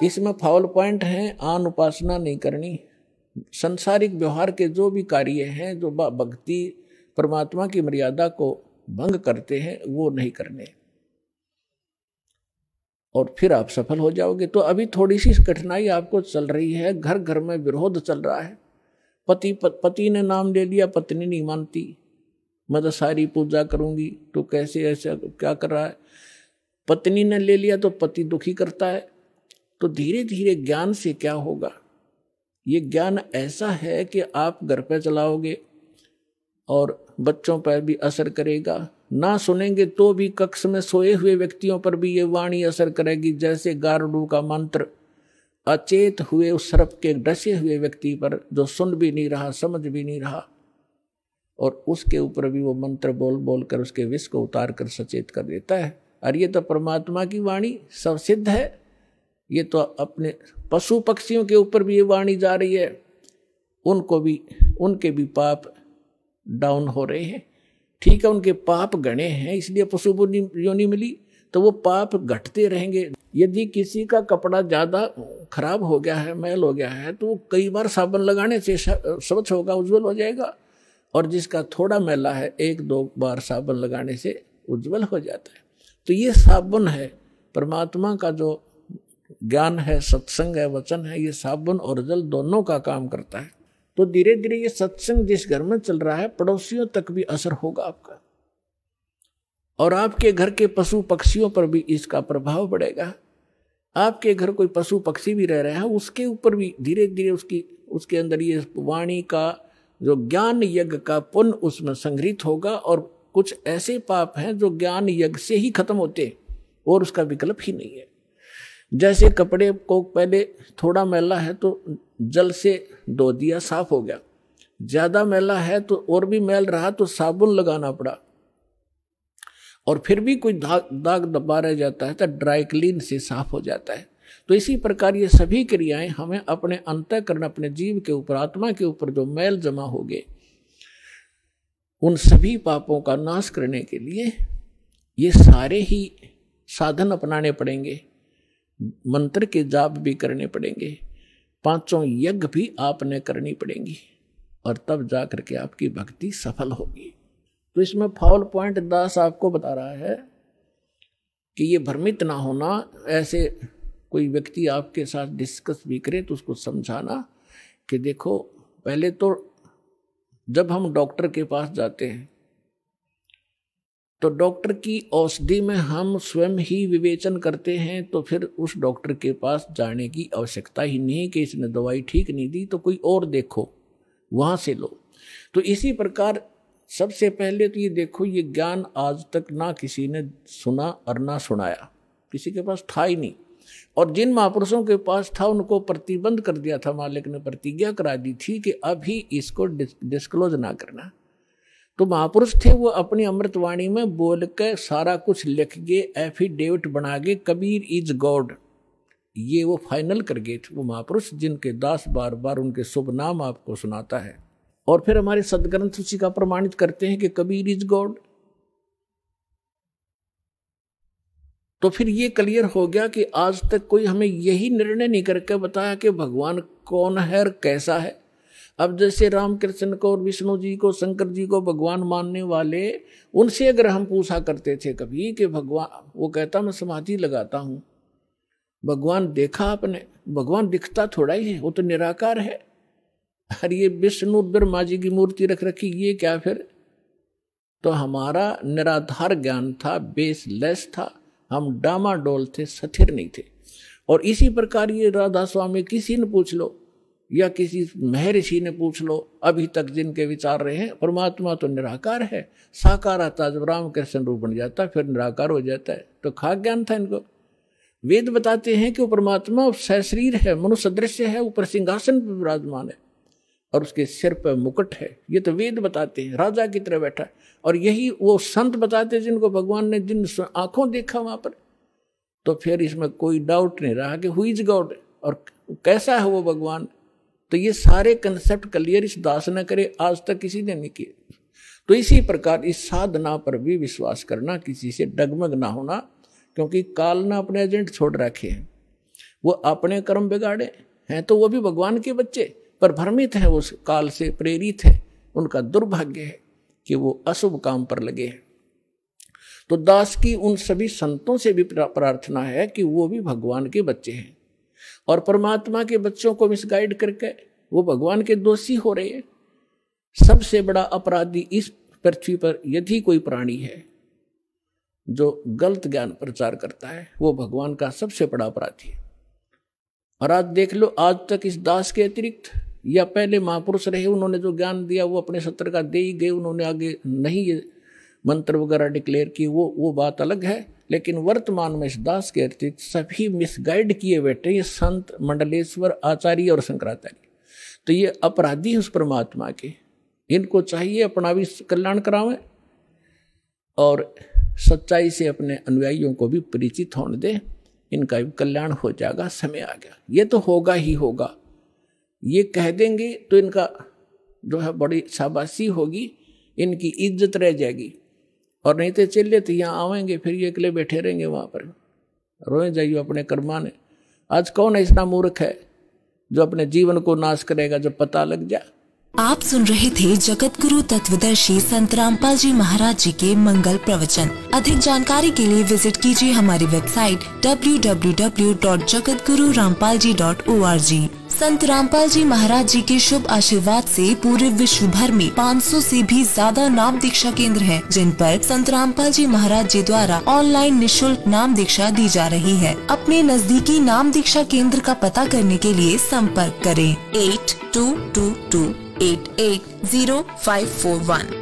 इसमें foul point है, आन उपासना नहीं करनी। संसारिक व्यवहार के जो भी कार्य हैं जो भक्ति परमात्मा की मर्यादा को भंग करते हैं वो नहीं करने, और फिर आप सफल हो जाओगे। तो अभी थोड़ी सी कठिनाई आपको चल रही है, घर घर में विरोध चल रहा है। पति ने नाम ले लिया, पत्नी नहीं मानती, मैं तो सारी पूजा करूंगी, तो कैसे ऐसा क्या कर रहा है। पत्नी ने ले लिया तो पति दुखी करता है। तो धीरे धीरे ज्ञान से क्या होगा, ये ज्ञान ऐसा है कि आप घर पे चलाओगे और बच्चों पर भी असर करेगा। ना सुनेंगे तो भी कक्ष में सोए हुए व्यक्तियों पर भी ये वाणी असर करेगी, जैसे गारुड़ का मंत्र अचेत हुए उस सर्प के डसे हुए व्यक्ति पर, जो सुन भी नहीं रहा, समझ भी नहीं रहा, और उसके ऊपर भी वो मंत्र बोल बोल कर उसके विष को उतार कर सचेत कर देता है। और ये तो परमात्मा की वाणी सब सिद्ध है। ये तो अपने पशु पक्षियों के ऊपर भी ये वाणी जा रही है, उनको भी, उनके भी पाप डाउन हो रहे हैं। ठीक है, उनके पाप गणे हैं इसलिए पशु योनि मिली, तो वो पाप घटते रहेंगे। यदि किसी का कपड़ा ज्यादा खराब हो गया है, मैल हो गया है, तो कई बार साबुन लगाने से स्वच्छ होगा, उज्जवल हो जाएगा। और जिसका थोड़ा मैला है, 1-2 बार साबुन लगाने से उज्जवल हो जाता है। तो ये साबुन है, परमात्मा का जो ज्ञान है, सत्संग है, वचन है, ये साबुन और जल दोनों का काम करता है। तो धीरे धीरे ये सत्संग जिस घर में चल रहा है, पड़ोसियों तक भी असर होगा आपका, और आपके घर के पशु पक्षियों पर भी इसका प्रभाव पड़ेगा। आपके घर कोई पशु पक्षी भी रह रहा है, उसके ऊपर भी धीरे धीरे उसके अंदर ये वाणी का जो ज्ञान यज्ञ का पुण्य उसमें संग्रहित होगा। और कुछ ऐसे पाप हैं जो ज्ञान यज्ञ से ही खत्म होते और उसका विकल्प ही नहीं है। जैसे कपड़े को पहले थोड़ा मैला है तो जल से धो दिया, साफ हो गया। ज्यादा मैला है तो और भी मैल रहा तो साबुन लगाना पड़ा, और फिर भी कोई दाग दबा रह जाता है तो ड्राई क्लीन से साफ हो जाता है। तो इसी प्रकार ये सभी क्रियाएं हमें अपने अंतःकरण, अपने जीव के ऊपर, आत्मा के ऊपर जो मैल जमा हो गए, उन सभी पापों का नाश करने के लिए ये सारे ही साधन अपनाने पड़ेंगे। मंत्र के जाप भी करने पड़ेंगे, 5 यज्ञ भी आपने करनी पड़ेंगी, और तब जा करके आपकी भक्ति सफल होगी। तो इसमें फाउल पॉइंट दास आपको बता रहा है कि ये भ्रमित ना होना। ऐसे कोई व्यक्ति आपके साथ डिस्कस भी करे तो उसको समझाना कि देखो, पहले तो जब हम डॉक्टर के पास जाते हैं तो डॉक्टर की औषधि में हम स्वयं ही विवेचन करते हैं, तो फिर उस डॉक्टर के पास जाने की आवश्यकता ही नहीं कि इसने दवाई ठीक नहीं दी तो कोई और देखो, वहां से लो। तो इसी प्रकार सबसे पहले तो ये देखो, ये ज्ञान आज तक ना किसी ने सुना और ना सुनाया, किसी के पास था ही नहीं। और जिन महापुरुषों के पास था उनको प्रतिबंध कर दिया था, मालिक ने प्रतिज्ञा करा दी थी कि अभी इसको डिस्क्लोज ना करना। तो महापुरुष थे, वो अपनी अमृतवाणी में बोल के सारा कुछ लिख के एफिडेविट बना के कबीर इज गॉड, ये वो फाइनल कर गए थे वो महापुरुष, जिनके दास बार बार उनके शुभ नाम आपको सुनाता है। और फिर हमारे सदग्रंथ उसी का प्रमाणित करते हैं कि कबीर इज गॉड। तो फिर ये क्लियर हो गया कि आज तक कोई हमें यही निर्णय नहीं करके बताया कि भगवान कौन है और कैसा है। अब जैसे रामकृष्ण को और विष्णु जी को, शंकर जी को भगवान मानने वाले, उनसे अगर हम पूछा करते थे कभी कि भगवान, वो कहता मैं समाधि लगाता हूं, भगवान देखा आपने? भगवान दिखता थोड़ा ही है, वो तो निराकार है। और ये विष्णु ब्रह्मा जी की मूर्ति रख रखी, ये क्या फिर? तो हमारा निराधार ज्ञान था, बेसलेस था, हम डामाडोल थे, स्थिर नहीं थे। और इसी प्रकार ये राधा स्वामी किसी ने पूछ लो या किसी महर्षि ने पूछ लो, अभी तक जिनके विचार रहे हैं, परमात्मा तो निराकार है। साकार आता जब रामकृष्ण रूप बन जाता फिर निराकार हो जाता है। तो खाक ज्ञान था इनको। वेद बताते हैं कि वो परमात्मा सशरीर है, मनुष्य दृश्य है, ऊपर सिंहासन पर विराजमान है और उसके सिर पर मुकुट है। ये तो वेद बताते हैं, राजा की तरह बैठा है। और यही वो संत बताते हैं जिनको भगवान ने जिन आंखों देखा वहां पर। तो फिर इसमें कोई डाउट नहीं रहा कि हु इज गॉड और कैसा है वो भगवान। तो ये सारे कंसेप्ट क्लियर इस दास ने करे, आज तक किसी ने नहीं किए। तो इसी प्रकार इस साधना पर भी विश्वास करना, किसी से डगमग ना होना, क्योंकि काल ने अपने एजेंट छोड़ रखे हैं। वो अपने कर्म बिगाड़े हैं तो वो भी भगवान के बच्चे, पर भ्रमित है, उस काल से प्रेरित है। उनका दुर्भाग्य है कि वो अशुभ काम पर लगे हैं। तो दास की उन सभी संतों से भी प्रार्थना है कि वो भी भगवान के बच्चे हैं, और परमात्मा के बच्चों को मिसगाइड करके वो भगवान के दोषी हो रहे हैं। सबसे बड़ा अपराधी इस पृथ्वी पर यदि कोई प्राणी है जो गलत ज्ञान प्रचार करता है, वो भगवान का सबसे बड़ा अपराधी है। और आज देख लो, आज तक इस दास के अतिरिक्त या पहले महापुरुष रहे, उन्होंने जो ज्ञान दिया वो अपने सत्र का दे ही गए, उन्होंने आगे नहीं ये मंत्र वगैरह डिक्लेयर किए, वो बात अलग है। लेकिन वर्तमान में इस दास के अतिरिक्त सभी मिसगाइड किए बैठे ये संत, मंडलेश्वर, आचार्य और शंकराचार्य। तो ये अपराधी उस परमात्मा के, इनको चाहिए अपना भी कल्याण करावें और सच्चाई से अपने अनुयायियों को भी परिचित होने दें। इनका भी कल्याण हो जाएगा, समय आ गया, ये तो होगा ही होगा। ये कह देंगे तो इनका जो है बड़ी शाबाशी होगी, इनकी इज्जत रह जाएगी। और नहीं तो चलिए तो यहाँ आवेंगे, फिर ये अकेले बैठे रहेंगे वहाँ पर, रोए जाइए अपने कर्माने। आज कौन ऐसा मूर्ख है जो अपने जीवन को नाश करेगा जब पता लग जाए। आप सुन रहे थे जगत गुरु तत्वदर्शी संत रामपाल जी महाराज जी के मंगल प्रवचन। अधिक जानकारी के लिए विजिट कीजिए हमारी वेबसाइट www.jagatgururampalji.org। संत रामपाल जी महाराज जी के शुभ आशीर्वाद से पूरे विश्व भर में 500 से भी ज्यादा नाम दीक्षा केंद्र हैं, जिन पर संत रामपाल जी महाराज जी द्वारा ऑनलाइन निशुल्क नाम दीक्षा दी जा रही है। अपने नजदीकी नाम दीक्षा केंद्र का पता करने के लिए संपर्क करें 8222880541।